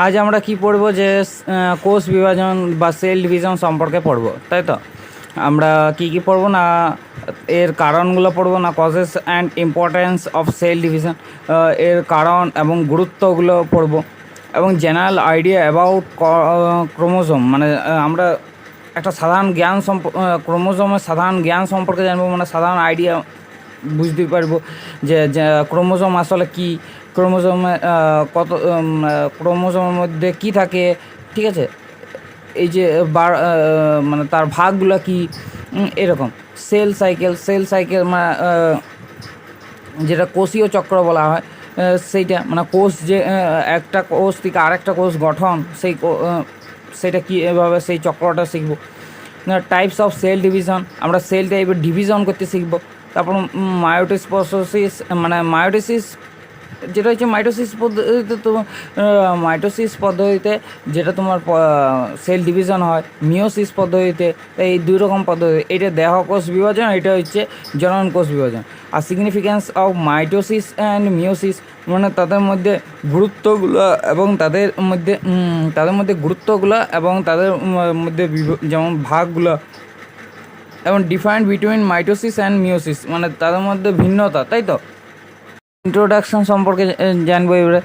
আজ আমরা কি পড়ব যে কোষ বিভাজন বা সেল ডিভিশন সম্পর্কে পড়ব, তাই তো। আমরা কি পড়ব না, এর কারণগুলো পড়ব না, causes and importance of cell division, এর কারণ এবং গুরুত্বগুলো পড়ব, এবং জেনারেল আইডিয়া অ্যাবাউট ক্রোমোজোম, মানে আমরা একটা সাধারণ জ্ঞান ক্রোমোজোমের সাধারণ জ্ঞান সম্পর্কে জানবো, মানে সাধারণ আইডিয়া বুঝতে পারবো যে ক্রোমোজোম আসলে কি, ক্রোমোজোমে কত ক্রোমোজোমের মধ্যে কি থাকে, ঠিক আছে, এই যে মানে তার ভাগগুলো কি, এরকম। সেল সাইকেল মানে যেটা কোষীয় চক্র বলা হয়, সেইটা মানে কোষ যে একটা কোষ থেকে আরেকটা কোষ গঠন, সেইটা কী এভাবে সেই চক্রটা শিখব। টাইপস অফ সেল ডিভিশন, আমরা সেল টাইপের ডিভিশন করতে শিখব। তারপর মায়োটিস প্রসেস, মানে মায়োটিসিস যেটা হচ্ছে মাইটোসিস পদ্ধতিতে, তো মাইটোসিস পদ্ধতিতে যেটা তোমার সেল ডিভিশন হয়, মিওসিস পদ্ধতিতে। এই দুই রকম পদ্ধতি, এটা দেহকোষ বিভাজন, এটা হচ্ছে জনন কোষ বিভাজন। আর significance of mitosis and meiosis, মানে তাদের মধ্যে গুরুত্বগুলো এবং তাদের মধ্যে গুরুত্বগুলো এবং তাদের মধ্যে যেমন ভাগগুলো, এবং different between mitosis and meiosis, মানে তাদের মধ্যে ভিন্নতা, তাই তো। ইন্ট্রোডাকশন সম্পর্কে জানবো এবারে,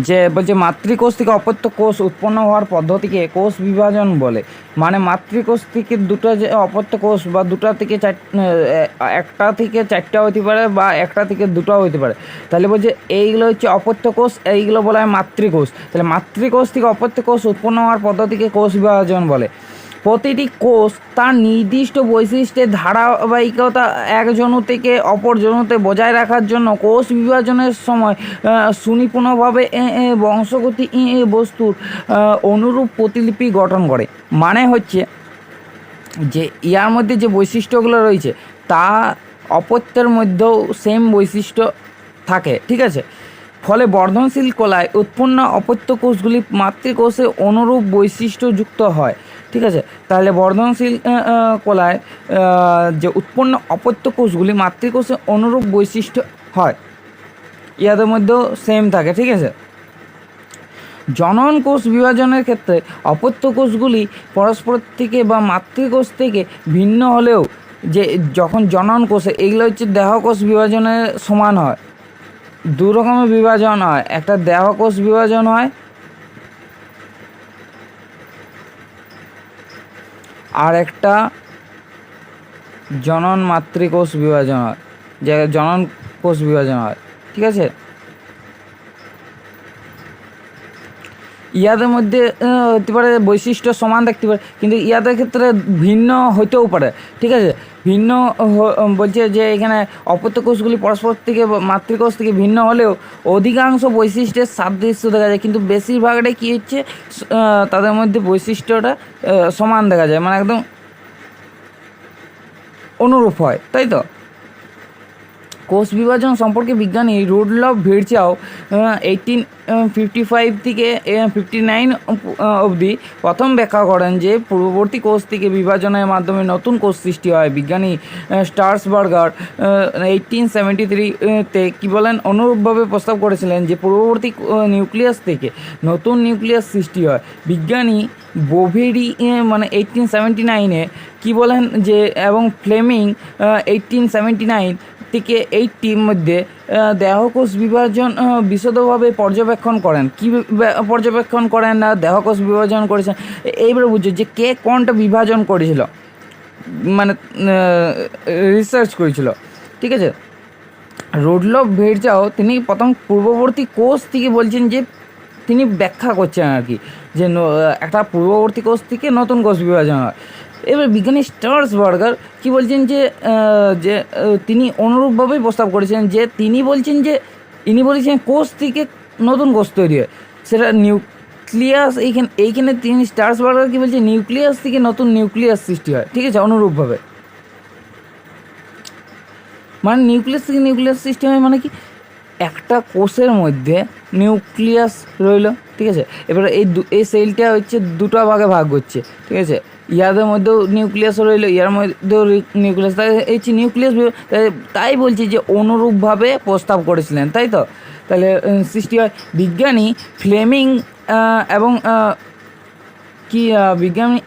যে বলছে মাতৃকোষ থেকে অপত্য কোষ উৎপন্ন হওয়ার পদ্ধতিকে কোষ বিভাজন বলে। মানে মাতৃকোষ থেকে দুটো যে অপত্য কোষ, বা দুটা থেকে একটা থেকে চারটা হতে পারে, বা একটা থেকে দুটো হতে পারে। তাহলে বলছে এইগুলো হচ্ছে অপত্য কোষ, এইগুলো বলা হয় মাতৃকোষ। তাহলে মাতৃকোষ থেকে অপত্য কোষ উৎপন্ন হওয়ার পদ্ধতিকে কোষ বিভাজন বলে। প্রতিটি কোষ তার নির্দিষ্ট বৈশিষ্ট্যের ধারাবাহিকতা এক জনু থেকে অপর জনুতে বজায় রাখার জন্য কোষ বিভাজনের সময় সুনিপুণভাবে বংশগতি বস্তুর অনুরূপ প্রতিলিপি গঠন করে। মানে হচ্ছে যে ইয়ার মধ্যে যে বৈশিষ্ট্যগুলো রয়েছে তা অপত্যের মধ্যেও সেম বৈশিষ্ট্য থাকে, ঠিক আছে। ফলে বর্ধনশীল কলায় উৎপন্ন অপত্য কোষগুলি মাতৃকোষে অনুরূপ বৈশিষ্ট্যযুক্ত হয়, ঠিক আছে। তাহলে বর্ধনশীল কলায় যে উৎপন্ন অপত্য কোষগুলি মাতৃকোষে অনুরূপ বৈশিষ্ট্য হয়, ইয়াদের মধ্যেও সেম থাকে, ঠিক আছে। জনন কোষ বিভাজনের ক্ষেত্রে অপত্য কোষগুলি পরস্পর থেকে বা মাতৃকোষ থেকে ভিন্ন হলেও যে যখন জনন কোষে, এগুলো হচ্ছে দেহকোষ বিভাজনের সমান হয়। দু রকমের বিভাজন হয়, একটা দেহকোষ বিভাজন হয়, আর একটা জনন মাতৃকোষ বিভাজন হয়, যে জনন কোষ বিভাজন হয়, ঠিক আছে। ইয়াদের মধ্যে হতে পারে বৈশিষ্ট্য সমান দেখতে পারে, কিন্তু ইয়াদের ক্ষেত্রে ভিন্ন হতেও পারে, ঠিক আছে। ভিন্ন বলছে যে এখানে অপত্য কোষগুলি পরস্পর থেকে মাতৃকোষ থেকে ভিন্ন হলেও অধিকাংশ বৈশিষ্ট্যের সাদৃশ্য দেখা যায়, কিন্তু বেশিরভাগটাই কী হচ্ছে তাদের মধ্যে বৈশিষ্ট্যটা সমান দেখা যায়, মানে একদম অনুরূপ হয়, তাই তো। কোষ বিভাজন সম্পর্কে বিজ্ঞানী রুডলফ ভিরচাও 1855 থেকে 59 অবধি প্রথম ব্যাখ্যা করেন যে পূর্ববর্তী কোষ থেকে বিভাজনের মাধ্যমে নতুন কোষ সৃষ্টি হয়। বিজ্ঞানী স্টার্সবার্গার 1873-তে কী বলেন, অনুরূপভাবে প্রস্তাব করেছিলেন যে পূর্ববর্তী নিউক্লিয়াস থেকে নতুন নিউক্লিয়াস সৃষ্টি হয়। বিজ্ঞানী বোভেরি মানে 1879-এ কী বলেন যে, এবং ফ্লেমিং 1879 থেকে 80 মধ্যে দেহকোষ বিভাজন বিশদভাবে পর্যবেক্ষণ করেন। কী পর্যবেক্ষণ করেন না, দেহকোষ বিভাজন করেছেন। এইবারে বুঝছো যে কে কোনটা বিভাজন করেছিল, মানে রিসার্চ করেছিল, ঠিক আছে। রুডলফ ভিরচাও তিনি প্রথম পূর্ববর্তী কোষ থেকে বলছেন যে, তিনি ব্যাখ্যা করছেন আর কি, যে একটা পূর্ববর্তী কোষ থেকে নতুন কোষ বিভাজন হয়। এবার বিজ্ঞানী স্টার্সবার্গার কি বলছেন যে তিনি অনুরূপভাবেই প্রস্তাব করেছেন, যে ইনি বলেছেন কোষ থেকে নতুন কোষ তৈরি হয়, সেটা নিউক্লিয়াস। এইখানে তিনি স্টার্সবার্গার কি বলছেন, নিউক্লিয়াস থেকে নতুন নিউক্লিয়াস সৃষ্টি হয়, ঠিক আছে, অনুরূপভাবে। মানে নিউক্লিয়াস থেকে নিউক্লিয়াস সৃষ্টি হয় মানে কি, একটা কোষের মধ্যে নিউক্লিয়াস রইল, ঠিক আছে। এবারে এই সেলটা হচ্ছে দুটো ভাগে ভাগ করছে, ঠিক আছে। ইয়াদের মধ্যেও নিউক্লিয়াস রইল, ইয়ার মধ্যেও নিউক্লিয়াস, তাই এই নিউক্লিয়াস, তাই বলছি যে অনুরূপভাবে প্রস্তাব করেছিলেন, তাই তো। তাহলে সৃষ্টি হয় বিজ্ঞানী ফ্লেমিং এবং বিজ্ঞানী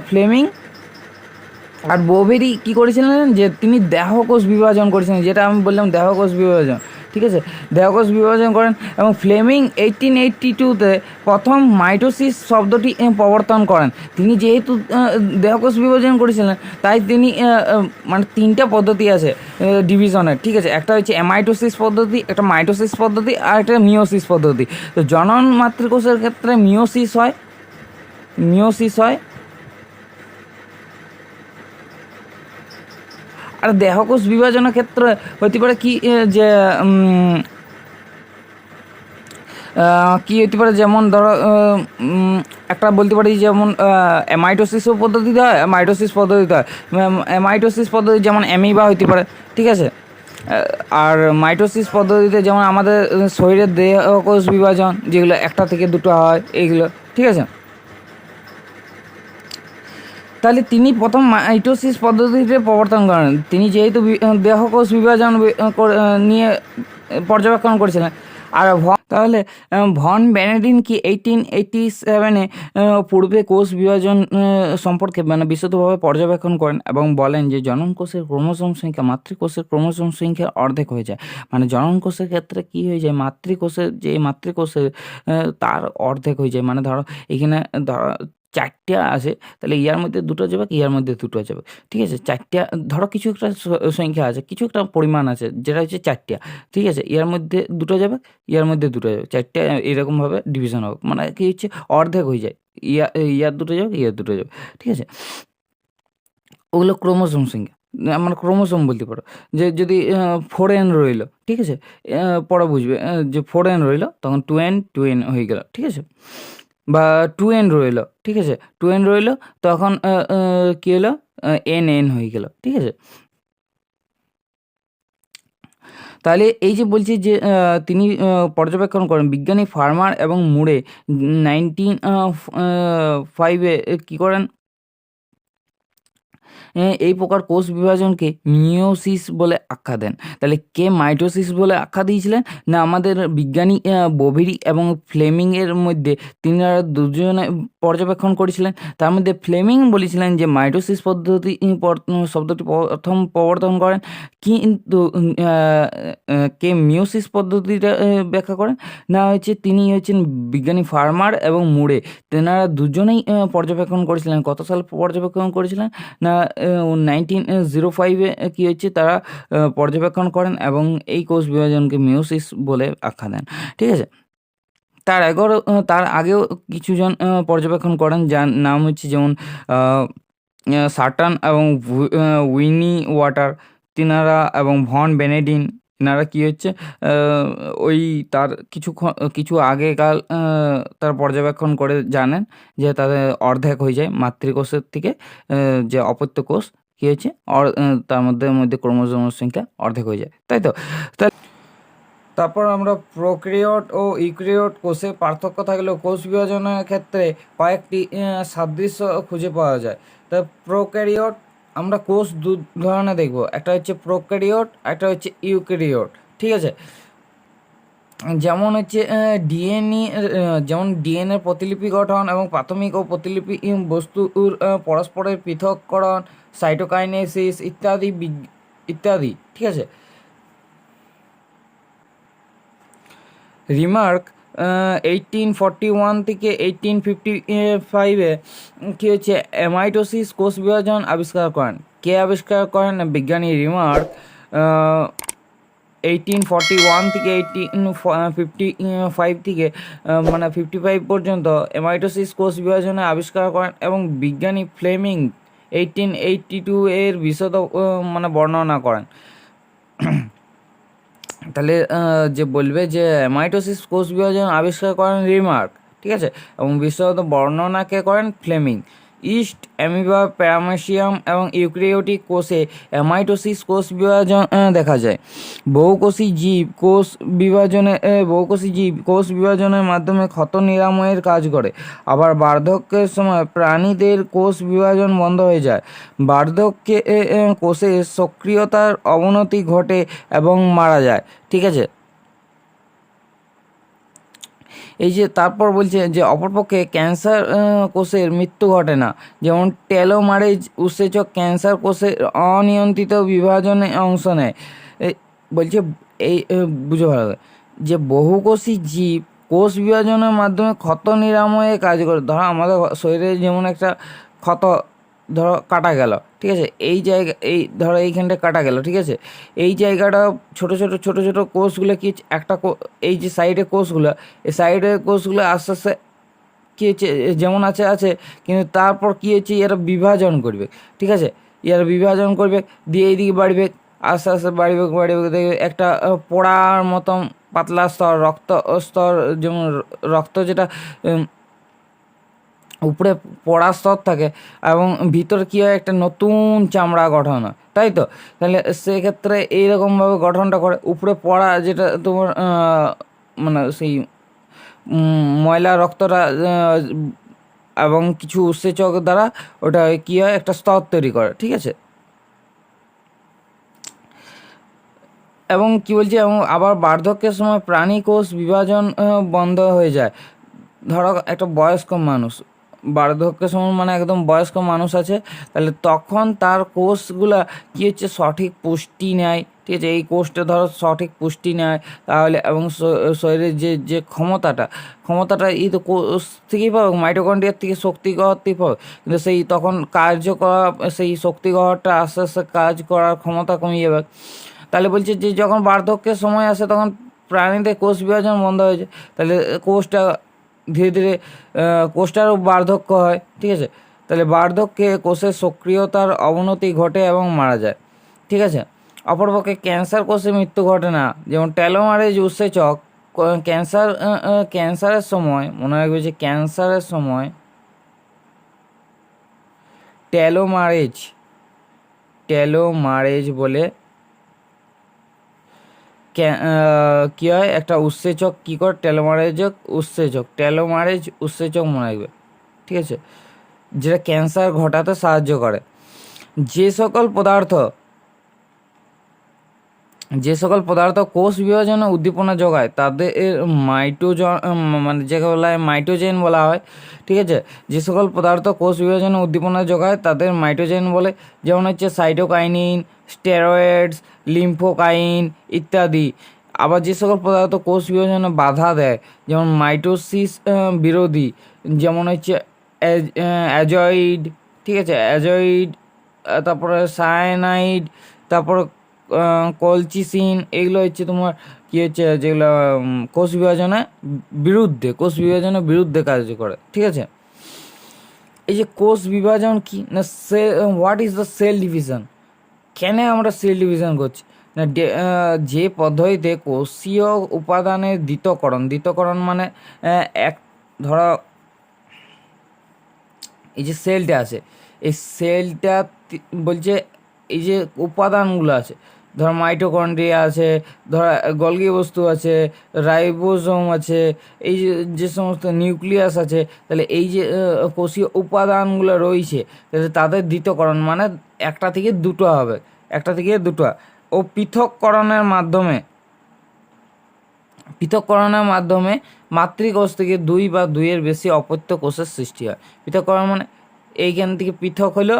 ফ্লেমিং আর বোভেরি কী করেছিলেন, যে তিনি দেহকোষ বিভাজন করেছিলেন, যেটা আমি বললাম দেহকোষ বিভাজন, ঠিক আছে। দেহকোষ বিভাজন করেন এবং ফ্লেমিং 1882-তে প্রথম মাইটোসিস শব্দটি প্রবর্তন করেন। তিনি যেহেতু দেহকোষ বিভাজন করেছিলেন, তাই তিনি মানে তিনটা পদ্ধতি আছে ডিভিশনের, ঠিক আছে। একটা হচ্ছে অ্যামাইটোসিস পদ্ধতি, একটা মাইটোসিস পদ্ধতি, আর একটা মিওসিস পদ্ধতি। তো জনন মাতৃকোষের ক্ষেত্রে মিওসিস হয়। আর দেহকোষ বিভাজনের ক্ষেত্রে হতে পারে কি, যে কী হতে পারে, যেমন ধরো একটা বলতে পারি, যেমন মাইটোসিসও পদ্ধতিতে হয়, মাইটোসিস পদ্ধতিতে হয়। মাইটোসিস পদ্ধতি যেমন অ্যামিবা হতে পারে, ঠিক আছে। আর মাইটোসিস পদ্ধতিতে যেমন আমাদের শরীরের দেহকোষ বিভাজন, যেগুলো একটা থেকে দুটো হয়, এইগুলো, ঠিক আছে। তাহলে তিনি প্রথম মাইটোসিস পদ্ধতিতে প্রবর্তন করেন। তিনি যেহেতু দেহকোষ বিভাজন নিয়ে পর্যবেক্ষণ করেছিলেন। আর তাহলে ভন বেনেডিন কি 1887-এ পূর্বে কোষ বিভাজন সম্পর্কে মানে বিশদভাবে পর্যবেক্ষণ করেন এবং বলেন যে জনন কোষের ক্রোমোসোম সংখ্যা মাতৃকোষের ক্রোমোসোম সংখ্যার অর্ধেক হয়ে যায়। মানে জনন কোষের ক্ষেত্রে কী হয়ে যায়, মাতৃকোষের তার অর্ধেক হয়ে যায়। মানে ধরো এখানে ধরো চারটে আছে, তাহলে ইয়ার মধ্যে দুটো যাবে, ইয়ার মধ্যে দুটো যাবে, ঠিক আছে। চারটে ধরো কিছু একটা সংখ্যা আছে, কিছু একটা পরিমাণ আছে, যেটা হচ্ছে চারটে, ঠিক আছে। ইয়ার মধ্যে দুটো যাবে, ইয়ার মধ্যে দুটো যাবে, চারটে এরকমভাবে ডিভিশন হবে, মানে কি হচ্ছে অর্ধেক হয়ে যায়, ইয়ার দুটো যাবে, ইয়ার দুটো যাবে, ঠিক আছে। ওগুলো ক্রোমোসোম সংখ্যা, আমার ক্রোমোসোম বলতে পারো। যে যদি 4n রইল, ঠিক আছে, পরে বুঝবে, যে 4n রইল, তখন 2n হয়ে গেল, ঠিক আছে। বা 2n রইল, ঠিক আছে, 2n রইল, তখন কী হলো, n হয়ে গেল, ঠিক আছে। তাহলে এই যে বলছি যে তিনি পর্যবেক্ষণ করেন, বিজ্ঞানী ফার্মার এবং মুরে 1905-এ কী করেন, এই প্রকার কোষ বিভাজনকে মিওসিস বলে আখ্যা দেন। তাহলে কে মাইটোসিস বলে আখ্যা দিয়েছিলেন, না আমাদের বিজ্ঞানী বোভেরি এবং ফ্লেমিংয়ের মধ্যে তিনারা দুজনে পর্যবেক্ষণ করেছিলেন। তার মধ্যে ফ্লেমিং বলেছিলেন যে মাইটোসিস পদ্ধতি শব্দটি প্রথম প্রবর্তন করেন, কিন্তু কে মিওসিস পদ্ধতিটা ব্যাখ্যা করেন, না হচ্ছে তিনি হচ্ছেন বিজ্ঞানী ফার্মার এবং মুরে। তেনারা দুজনেই পর্যবেক্ষণ করেছিলেন। কত সাল পর্যবেক্ষণ করেছিলেন, না 1905-এ কী হচ্ছে, তারা পর্যবেক্ষণ করেন এবং এই কোষ বিভাজনকে মিওসিস বলে আখ্যা দেন, ঠিক আছে। তার আগেও কিছুজন পর্যবেক্ষণ করেন, যার নাম হচ্ছে যেমন সাটান এবং উইনি ওয়াটার, তিনারা এবং ভন বেনেডিন, এনারা কী হচ্ছে ওই তার কিছু আগেকাল তার পর্যবেক্ষণ করে জানেন যে তাদের অর্ধেক হয়ে যায় মাতৃকোষের থেকে, যে অপত্য কোষ কী হয়েছে, তার মধ্যে ক্রোমোজোমের সংখ্যা অর্ধেক হয়ে যায়, তাই তো। তারপর আমরা প্রোক্যারিওট ও ইউক্যারিওট কোষে পার্থক্য থাকলেও কোষ বিভাজনের ক্ষেত্রে কয়েকটি সাদৃশ্য খুঁজে পাওয়া যায়। তা প্রোক্যারিওট আমরা কোষ দু ধরনের দেখব, একটা হচ্ছে প্রোক্যারিওট, একটা হচ্ছে ইউক্যারিওট, ঠিক আছে। যেমন হচ্ছে ডিএনএ প্রতিলিপি গঠন এবং প্রাথমিক ও প্রতিলিপি বস্তুর পরস্পরের পৃথককরণ, সাইটোকাইনেসিস ইত্যাদি, ঠিক আছে। রিমার্ক 1841 থেকে 1855-এ কী হচ্ছে অ্যামাইটোসিস কোষ বিভাজন আবিষ্কার করেন। কে আবিষ্কার করেন, বিজ্ঞানী রিমার্ক 1841 থেকে 1855 থেকে মানে 55 পর্যন্ত অ্যামাইটোসিস কোষ বিভাজনে আবিষ্কার করেন এবং বিজ্ঞানী ফ্লেমিং 1882-এর বিশদ মানে বর্ণনা করেন। তাহলে যে বলবে যে মাইটোসিস কোষ বিভাজন আবিষ্কার করেন রিমার্ক, ঠিক আছে, এবং বিশেষত বর্ণনাকে করেন ফ্লেমিং। ইস্ট, অ্যামিবা, প্যারামেসিয়াম এবং ইউক্যারিওটিক কোষে মাইটোসিস কোষ বিভাজন দেখা যায়। বহুকোষী জীব কোষ বিভাজনের মাধ্যমে ক্ষত নিরাময়ের কাজ করে। আবার বার্ধক্যের সময় প্রাণীদের কোষ বিভাজন বন্ধ হয়ে যায়। বার্ধক্যে কোষের সক্রিয়তার অবনতি ঘটে এবং মারা যায়। ঠিক আছে, এই যে তারপর বলছে যে অপরপক্ষে ক্যান্সার কোষের মৃত্যু ঘটে না, যেমন টেলোমারেজ উৎসেচক ক্যান্সার কোষের অনিয়ন্ত্রিত বিভাজনে অংশ নেয়। বলছে এই বুঝে ভালো করে যে বহুকোষী জীব কোষ বিভাজনের মাধ্যমে ক্ষত নিরাময়ে কাজ করে। ধরো আমাদের শরীরে যেমন একটা ক্ষত, ধরো কাটা গেল, ঠিক আছে, এই ধরো এইখানটা কাটা গেল, ঠিক আছে, এই জায়গাটা ছোট ছোট ছোট ছোট কোষগুলো কি একটা এই যে সাইডে কোষগুলো, এই সাইডের কোষগুলো আস্তে আস্তে কী হচ্ছে যেমন আছে আছে, কিন্তু তারপর কী হচ্ছে এরা বিভাজন করবে, ঠিক আছে, এরা বিভাজন করবে দিয়ে এইদিকে বাড়বে, আস্তে আস্তে বাড়বে দেখবে একটা পোড়ার মতন পাতলা স্তর, রক্ত স্তর, যেমন রক্ত যেটা উপরে পোড়া স্তর থাকে এবং ভিতরে কী হয় একটা নতুন চামড়া গঠন হয়, তাই তো। তাহলে সেক্ষেত্রে এইরকমভাবে গঠনটা করে উপরে পড়া যেটা তোমার মানে সেই ময়লা রক্তটা এবং কিছু উৎসেচক দ্বারা ওটা কী হয় একটা স্তর তৈরি করে, ঠিক আছে। এবং কী বলছে, এবং আবার বার্ধক্যের সময় প্রাণী কোষ বিভাজন বন্ধ হয়ে যায়। ধরো একটা বয়স্ক মানুষ, বার্ধক্যের সময় মানে একদম বয়স্ক মানুষ আছে, তাহলে তখন তার কোষগুলা কী হচ্ছে সঠিক পুষ্টি নেয়, ঠিক আছে, এই কোষটা ধরো সঠিক পুষ্টি নেয় তাহলে, এবং শরীরের যে যে ক্ষমতাটা এই তো কোষ থেকেই পাবে, মাইটোকন্ড্রিয়ার থেকে শক্তি গ্রহর থেকে পাবে, কিন্তু সেই তখন কার্য করা সেই শক্তি গ্রহরটা আস্তে আস্তে কাজ করার ক্ষমতা কমিয়ে যাবে। তাহলে বলছে যে যখন বার্ধক্যের সময় আসে তখন প্রাণীদের কোষ বিভাজন বন্ধ হয়ে যায়, তাহলে কোষটা ধীরে ধীরে কোষটারও বার্ধক্য হয়, ঠিক আছে। তাহলে বার্ধক্যে কোষের সক্রিয়তার অবনতি ঘটে এবং মারা যায়, ঠিক আছে। অপরপক্ষে ক্যান্সার কোষে মৃত্যু ঘটে না, যেমন টেলোমারেজ উৎসেচক ক্যান্সারের সময়, মনে রাখবে যে ক্যান্সারের সময় টেলোমারেজ বলে কী হয় একটা উৎসেচক কী করে টেলোমারেজ উৎসেচক মনে রাখবে, ঠিক আছে, যেটা ক্যান্সার ঘটাতে সাহায্য করে। যে সকল পদার্থ কোষ বিভাজনে উদ্দীপনা যোগায় তাদের মানে যাকে বলা হয় মাইটোজেন বলা হয়, ঠিক আছে। যে সকল পদার্থ কোষ বিভাজনে উদ্দীপনা যোগায় তাদের মাইটোজেন বলে, যেমন হচ্ছে সাইটোকাইনিন, স্টেরয়েডস, লিম্ফোকাইন ইত্যাদি। আবার যে সকল পদার্থ কোষ বিভাজনে বাধা দেয়, যেমন মাইটোসিস বিরোধী, যেমন হচ্ছে অ্যাজয়েড, ঠিক আছে, তারপরে সায়ানাইড, তারপর কলচিসিন, এগুলো হচ্ছে তোমার কী হচ্ছে যেগুলো কোষ বিভাজনের বিরুদ্ধে কাজ করে, ঠিক আছে। এই যে কোষ বিভাজন কি না, what is the cell division, কেন আমরা সেল ডিভিশন করছি না, যে পদ্ধতিতে কোষীয় উপাদানের দ্বিতকরণ মানে এক ধরো এই যে সেলটা আছে, এই সেলটা বলছে এই যে উপাদানগুলো আছে, ধর মাইটোকন্ড্রিয়া আছে, ধর গলগি বস্তু আছে, রাইবোজোম আছে, এই যে যে সমস্ত নিউক্লিয়াস আছে, তাহলে এই যে কোষীয় উপাদানগুলো রয়েছে, তাহলে তাদের দ্বিতকরণ মানে একটা থেকে দুটো ও পৃথককরণের মাধ্যমে মাতৃকোষ থেকে 2 বা 2-এর বেশি অপত্য কোষের সৃষ্টি হয়। পৃথককরণ মানে এইখান থেকে পৃথক হলো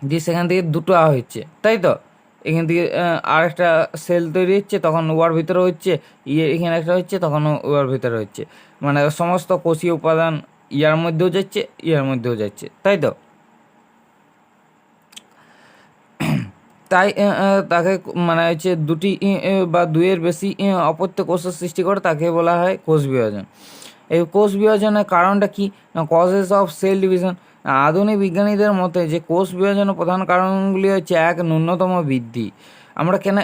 দিয়ে সেখান থেকে দুটো হচ্ছে, তাই তো, এখান থেকে আরেকটা সেল তৈরি হচ্ছে, তখন ওয়ার ভিতরে হচ্ছে, এখানে একটা হচ্ছে, তখন ওয়ার ভিতরে হচ্ছে, মানে সমস্ত কোষীয় উপাদান ইয়ার মধ্যেও যাচ্ছে, তাই তো। তাই তাকে মানে হচ্ছে 2টি বা 2-এর বেশি অপত্য কোষের সৃষ্টি করে, তাকে বলা হয় কোষ বিভাজন। এই কোষ বিভাজনের কারণটা কি না, কজেস অফ সেল ডিভিশন। আধুনিক বিজ্ঞানীদের মতে যে কোষ বিভাজনের প্রধান কারণগুলি হচ্ছে এক, ন্যূনতম বৃদ্ধি। আমরা কেন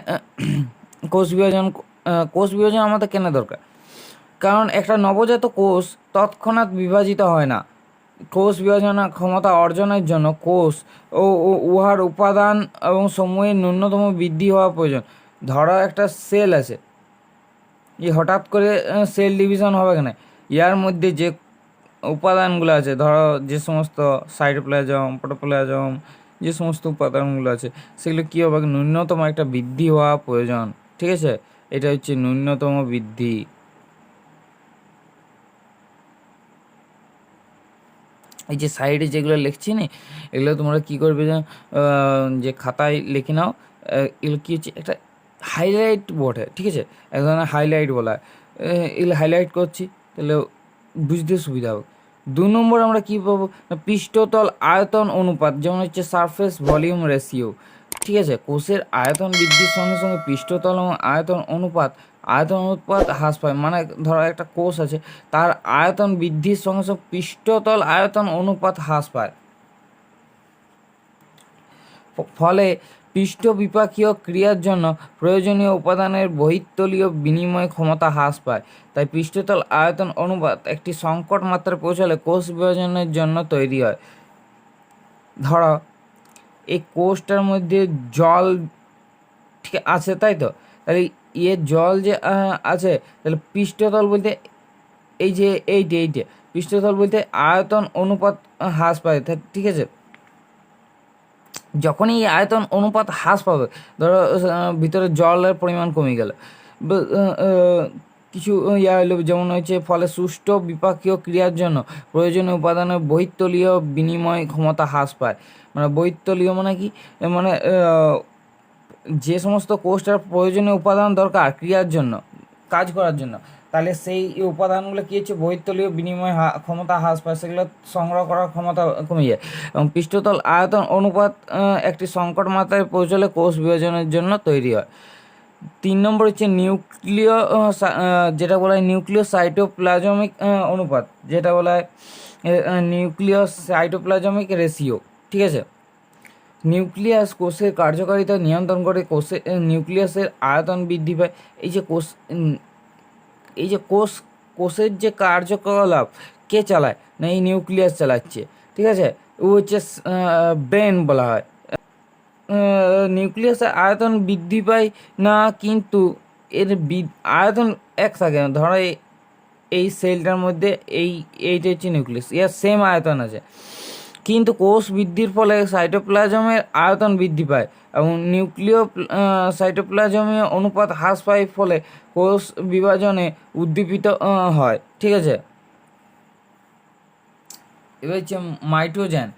কোষ বিভাজন আমাদের কেন দরকার, কারণ একটা নবজাত কোষ তৎক্ষণাৎ বিভাজিত হয় না, কোষ বিভাজনা ক্ষমতা অর্জনের জন্য কোষ ও উহার উপাদান এবং সমূহের ন্যূনতম বৃদ্ধি হওয়া প্রয়োজন। ধরো একটা সেল আছে, হঠাৎ করে সেল ডিভিশন হবে কেন? ইয়ার মধ্যে যে উপাদানগুলো আছে, ধরো যে সমস্ত সাইটোপ্লাজম, প্রোটোপ্লাজম, যে সমস্ত উপাদানগুলো আছে সেগুলো কী হবে? ন্যূনতম একটা বৃদ্ধি হওয়া প্রয়োজন। ঠিক আছে, এটা হচ্ছে ন্যূনতম বৃদ্ধি। এই যে সাইডে যেগুলো লিখছি না, এগুলো তোমরা কী করবে যে খাতায় লিখে নাও। এগুলো কী হচ্ছে, একটা হাইলাইট বোর্ডে, ঠিক আছে, এক ধরনের হাইলাইট বলা হয়। এগুলো হাইলাইট করছি তাহলে বুঝতে সুবিধা হবে। 2 নম্বর আমরা কী পাবো না, পৃষ্ঠতল আয়তন অনুপাত, যেমন হচ্ছে সারফেস ভলিউম রেশিও। ঠিক আছে, কোষের আয়তন বৃদ্ধির সঙ্গে সঙ্গে পৃষ্ঠতল এবং আয়তন অনুপাত হ্রাস পায়। মানে ধরো একটা কোষ আছে, তার আয়তন বৃদ্ধির সঙ্গে সঙ্গে পৃষ্ঠতল আয়তন অনুপাত হ্রাস পায়। ফলে পৃষ্ঠ বিপাকীয় ক্রিয়ার জন্য প্রয়োজনীয় উপাদানের বহিঃতলীয় বিনিময় ক্ষমতা হ্রাস পায়। তাই পৃষ্ঠতল আয়তন অনুপাত একটি সংকট মাত্রায় পৌঁছালে কোষ বিভাজনের জন্য তৈরি হয়। ধরো এই কোষটার মধ্যে জল ঠিক আছে, তাই তো? তাহলে জল যে আছে, তাহলে পৃষ্ঠতল বলতে এই যে এইটে পৃষ্ঠতল বলতে আয়তন অনুপাত হ্রাস পায়। ঠিক আছে, যখনই এই আয়তন অনুপাত হ্রাস পাবে, ধরো ভিতরে জলের পরিমাণ কমে গেল, কিছু হলো, যেমন হচ্ছে ফলে সুষ্ঠু বিপাকীয় ক্রিয়ার জন্য প্রয়োজনীয় উপাদানের বহিঃতলীয় বিনিময় ক্ষমতা হ্রাস পায়। মানে বহিঃতলীয় মানে কি, মানে যে সমস্ত কোষটার প্রয়োজনীয় উপাদান দরকার ক্রিয়ার জন্য, কাজ করার জন্য, তাহলে সেই উপাদানগুলো কী হচ্ছে, বহিঃতলীয় বিনিময় ক্ষমতা হ্রাস পায়, সেগুলো সংগ্রহ করার ক্ষমতা কমে যায়। এবং পৃষ্ঠতল আয়তন অনুপাত একটি সংকট মাত্রায় পৌঁছলে কোষ বিভাজনের জন্য তৈরি হয়। 3 নম্বর হচ্ছে নিউক্লিয়, যেটা বলা হয় নিউক্লিয় সাইটোপ্লাজমিক অনুপাত, যেটা বলা হয় নিউক্লিয় সাইটোপ্লাজমিক রেশিও। ঠিক আছে, নিউক্লিয়াস কোষের কার্যকারিতা নিয়ন্ত্রণ করে, নিউক্লিয়াসের আয়তন বৃদ্ধি পায়। এই যে কোষের যে কার্যকলাপ কে চালায় না, এই নিউক্লিয়াস চালাচ্ছে। ঠিক আছে, ও হচ্ছে ব্রেন বলা হয়। নিউক্লিয়াসের আয়তন বৃদ্ধি পায় না, কিন্তু এর আয়তন এক থাকে না। ধরো এই সেলটার মধ্যে এইটা হচ্ছে নিউক্লিয়াস, এর সেম আয়তন আছে, কিন্তু কোষ বৃদ্ধির ফলে সাইটোপ্লাজমের আয়তন বৃদ্ধি পায় এবং নিউক্লিয় সাইটোপ্লাজমীয় অনুপাত হ্রাস পায়, ফলে কোষ বিভাজনে উদ্দীপিত হয়। ঠিক আছে, এবার হচ্ছে মাইটোজেন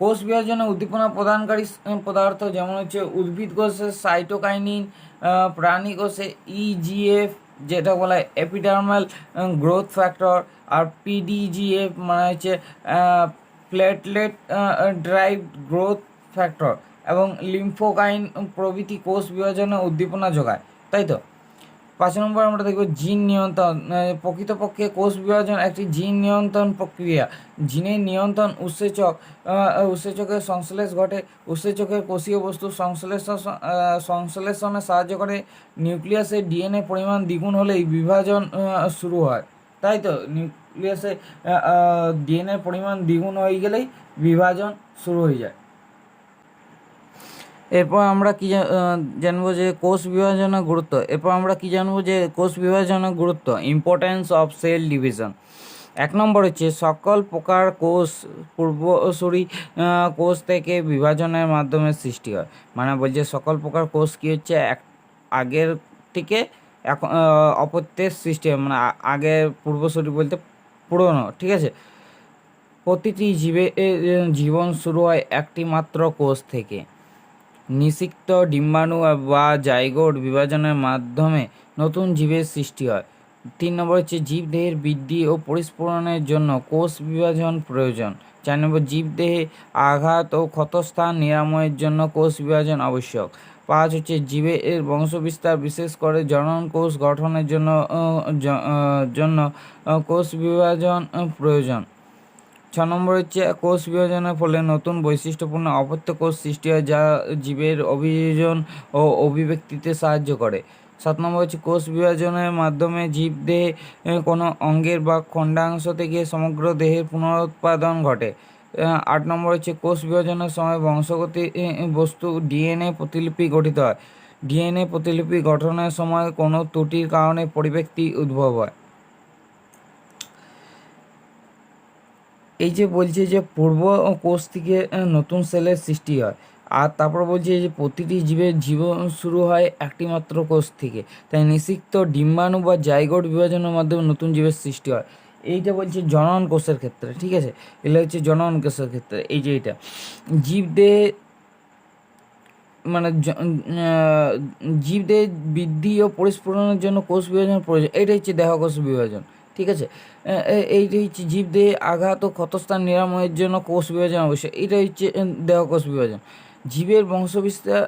কোষ বিভাজনে উদ্দীপনা প্রদানকারী পদার্থ, যেমন হচ্ছে উদ্ভিদ কোষে সাইটোকাইনিন, প্রাণী কোষে ইজিএফ, যেটা বলা হয় এপিডার্মাল গ্রোথ ফ্যাক্টর, আর পিডিজিএফ মানে হচ্ছে প্লেটলেট ড্রাইভ গ্রোথ ফ্যাক্টর, এবং লিম্ফোকাইন প্রভৃতি কোষ বিভাজনে উদ্দীপনা যোগায়। তাই তো? 5 নম্বর আমরা দেখব জিন নিয়ন্ত্রণ। প্রকৃতপক্ষে কোষ বিভাজন একটি জিন নিয়ন্ত্রণ প্রক্রিয়া। জিনের নিয়ন্ত্রণ উৎসেচকের সংশ্লেষ ঘটে। উৎসেচকের কোষীয় বস্তু সংশ্লেষণে সাহায্য করে। নিউক্লিয়াসের ডিএনএ পরিমাণ দ্বিগুণ হলেই বিভাজন শুরু হয়। তাই তো, নিউক্লিয়াসে ডিএনএ পরিমাণ দ্বিগুণ হয়ে গেলেই বিভাজন শুরু হয়ে যায়। এরপর আমরা কি জানবো যে কোষ বিভাজনের গুরুত্ব। Importance of cell division. 1 নম্বর হচ্ছে সকল প্রকার কোষ পূর্বসূরি কোষ থেকে বিভাজনের মাধ্যমে সৃষ্টি হয়। মানে বলছে সকল প্রকার কোষ কী হচ্ছে, আগের থেকে এখন অপত্যের সৃষ্টি হয়, মানে আগের পূর্বসূরি বলতে পুরনো। ঠিক আছে, প্রতিটি জীবন শুরু হয় একটি মাত্র কোষ থেকে। নিষিক্ত ডিম্বাণু বা জাইগোট বিভাজনের মাধ্যমে নতুন জীবের সৃষ্টি হয়। 3 নম্বর হচ্ছে জীবদেহের বৃদ্ধি ও পরিস্ফুরণের জন্য কোষ বিভাজন প্রয়োজন। 4 নম্বর জীবদেহে আঘাত ও ক্ষতস্থান নিরাময়ের জন্য কোষ বিভাজন আবশ্যক। 5 হচ্ছে জীবের বংশবিস্তার, বিশেষ করে জনন কোষ গঠনের জন্য কোষ বিভাজন প্রয়োজন। 6 নম্বর হচ্ছে কোষ বিভাজনের ফলে নতুন বৈশিষ্ট্যপূর্ণ অপত্য কোষ সৃষ্টি হয়, যা জীবের অভিযোজন ও অভিব্যক্তিতে সাহায্য করে। 7 নম্বর হচ্ছে কোষ বিভাজনের মাধ্যমে জীবদেহে কোনো অঙ্গের বা খণ্ডাংশ থেকে সমগ্র দেহের পুনরুৎপাদন ঘটে। 8 নম্বর হচ্ছে কোষ বিভাজনের সময় বংশগতি বস্তু ডিএনএ প্রতিলিপি গঠিত হয়। ডিএনএ প্রতিলিপি গঠনের সময় কোনো ত্রুটির কারণে পরিব্যক্তি উদ্ভব হয়। এই যে বলছে যে পূর্ব কোষ থেকে নতুন সেলের সৃষ্টি হয়, আর তারপর বলছে যে প্রতিটি জীবের জীবন শুরু হয় একটি মাত্র কোষ থেকে, তাই নিষিক্ত ডিম্বাণু বা জাইগোট বিভাজনের মাধ্যমে নতুন জীবের সৃষ্টি হয়। এইটা বলছে জনন কোষের ক্ষেত্রে, ঠিক আছে, এগুলো হচ্ছে জনন কোষের ক্ষেত্রে। এই যে এটা জীবদেহে মানে জীবদের বৃদ্ধি ও পরিস্ফুটনের জন্য কোষ বিভাজন প্রয়োজন, এইটা হচ্ছে দেহকোষ বিভাজন, ঠিক আছে। এইটা হচ্ছে জীবদেহে আঘাত ও ক্ষতস্থান নিরাময়ের জন্য কোষ বিভাজন অবশ্যই, এটা হচ্ছে দেহকোষ বিভাজন। জীবের বংশবিস্তার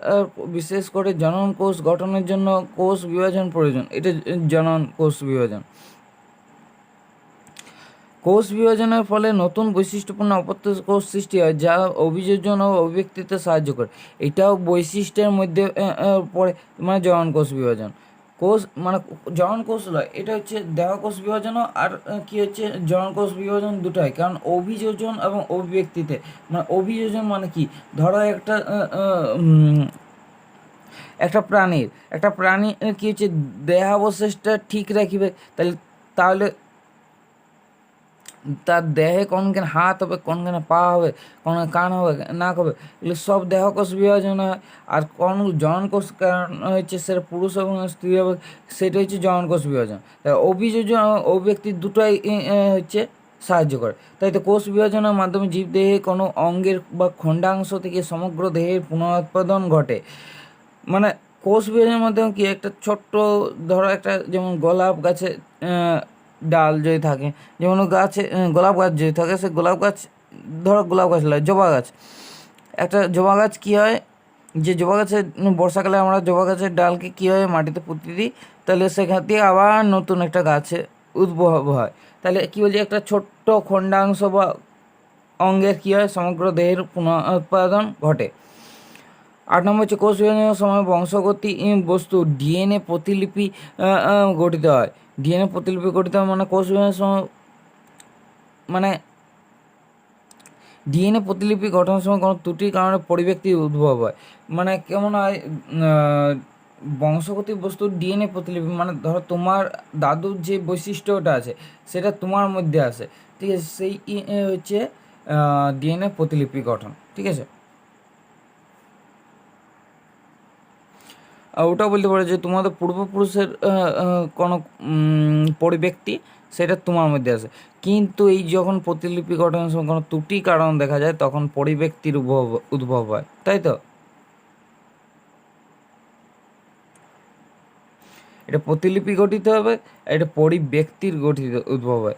বিশেষ করে জনন কোষ গঠনের জন্য কোষ বিভাজন প্রয়োজন, এটা জনন কোষ বিভাজন। কোষ বিভাজনের ফলে নতুন বৈশিষ্ট্যপূর্ণ অপত্য কোষ সৃষ্টি হয়, যা অভিযোজন ও অভিব্যক্তিতে সাহায্য করে। এটাও বৈশিষ্ট্যের মধ্যে পড়ে, মানে জনন কোষ বিভাজন। কোষ মানে জনন কোষ নয়, এটা হচ্ছে দেহকোষ বিভাজন, আর কি হচ্ছে জনন কোষ বিভাজন দুটাই, কারণ অভিযোজন এবং অভিব্যক্তিতে, মানে অভিযোজন মানে কি, ধরো একটা প্রাণী কি হচ্ছে দেহাবশেষটা ঠিক রাখিবে, তাহলে তার দেহে কোনখানে হাত হবে, কোনখানে পা হবে, কোনখানে কান হবে, নাক হবে, এগুলো সব দেহকোষ বিভাজন হয়। আর কোন জননকোষ কারণ হচ্ছে সেটা পুরুষ এবং স্ত্রী হবে, সেটা হচ্ছে জননকোষ বিভাজন। তাই অভিযোজন অভিব্যক্তি দুটোই হচ্ছে সাহায্য করে। তাই তো কোষ বিভাজনের মাধ্যমে জীবদেহে কোনো অঙ্গের বা খণ্ডাংশ থেকে সমগ্র দেহের পুনরুৎপাদন ঘটে। মানে কোষ বিভাজনের মাধ্যমে কি, একটা ছোট্ট ধরো একটা যেমন গোলাপ গাছে ডাল যদি থাকে, যেমন গাছে গোলাপ গাছ যদি থাকে, সে গোলাপ গাছ, ধরো গোলাপ গাছ নয়, জবা গাছ, একটা জবা গাছ কী হয়, যে জবা গাছের বর্ষাকালে আমরা জবা গাছের ডালকে কী হয় মাটিতে পুঁতে দিই, তাহলে সেখান থেকে আবার নতুন একটা গাছে উদ্ভব হয়। তাহলে কী বলছি, একটা ছোট্ট খণ্ডাংশ বা অঙ্গের কী হয় সমগ্র দেহের পুনরুৎপাদন ঘটে। 8 নম্বর হচ্ছে কোষ বিভাজনের সময় বংশগতি বস্তু ডিএনএ প্রতিলিপি গঠিত হয়। ডিএনএ প্রতিলিপি গঠিত হয় মানে কোষ বিভাজনের সময়, মানে ডিএনএ প্রতিলিপি গঠনের সময় কোনো ত্রুটির কারণে পরিব্যক্তি উদ্ভব হয়। মানে কেমন হয়, বংশগতি বস্তুর ডিএনএ প্রতিলিপি, মানে ধরো তোমার দাদুর যে বৈশিষ্ট্যটা আছে সেটা তোমার মধ্যে আছে, ঠিক আছে, সেই হচ্ছে ডিএনএ প্রতিলিপি গঠন, ঠিক আছে। ওটাও বলতে পারে যে তোমাদের পূর্বপুরুষের কোনো পরিব্যক্তি সেটা তোমার মধ্যে আসে, কিন্তু এই যখন প্রতিলিপি গঠনের সময় কোনো ত্রুটি কারণ দেখা যায় তখন পরিব্যক্তির উদ্ভব হয়, তাই তো। এটা প্রতিলিপি গঠিত হবে, এটা পরিব্যক্তির গঠিত উদ্ভব হয়।